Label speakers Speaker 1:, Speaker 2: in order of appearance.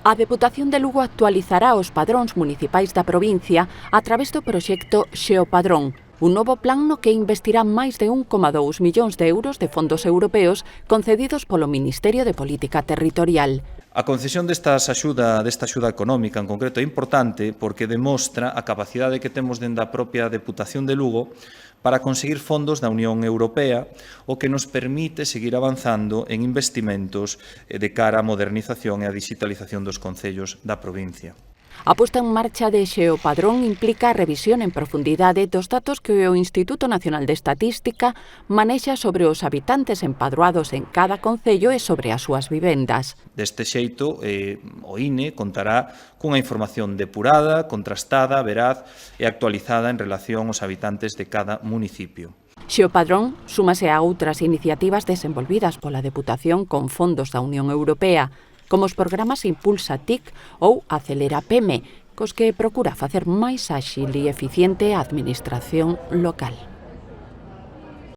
Speaker 1: A Deputación de Lugo actualizará os padróns municipais da provincia a través do proxecto Xeopadrón, un novo plan no que investirá máis de 1,2 millóns de euros de fondos europeos concedidos polo Ministerio de Política Territorial.
Speaker 2: A concesión desta axuda económica en concreto é importante porque demostra a capacidade que temos dende a propia Deputación de Lugo para conseguir fondos da Unión Europea, o que nos permite seguir avanzando en investimentos de cara á modernización e á digitalización dos concellos da provincia.
Speaker 1: A posta en marcha de Xeopadrón implica a revisión en profundidade dos datos que o Instituto Nacional de Estatística manexa sobre os habitantes empadroados en cada concello e sobre as súas vivendas.
Speaker 2: Deste xeito, o INE contará cunha información depurada, contrastada, veraz e actualizada en relación aos habitantes de cada municipio.
Speaker 1: Xeopadrón súmase a outras iniciativas desenvolvidas pola Deputación con fondos da Unión Europea, como os programas Impulsa TIC ou Acelera PEME, cos que procura facer máis áxil e eficiente a administración local.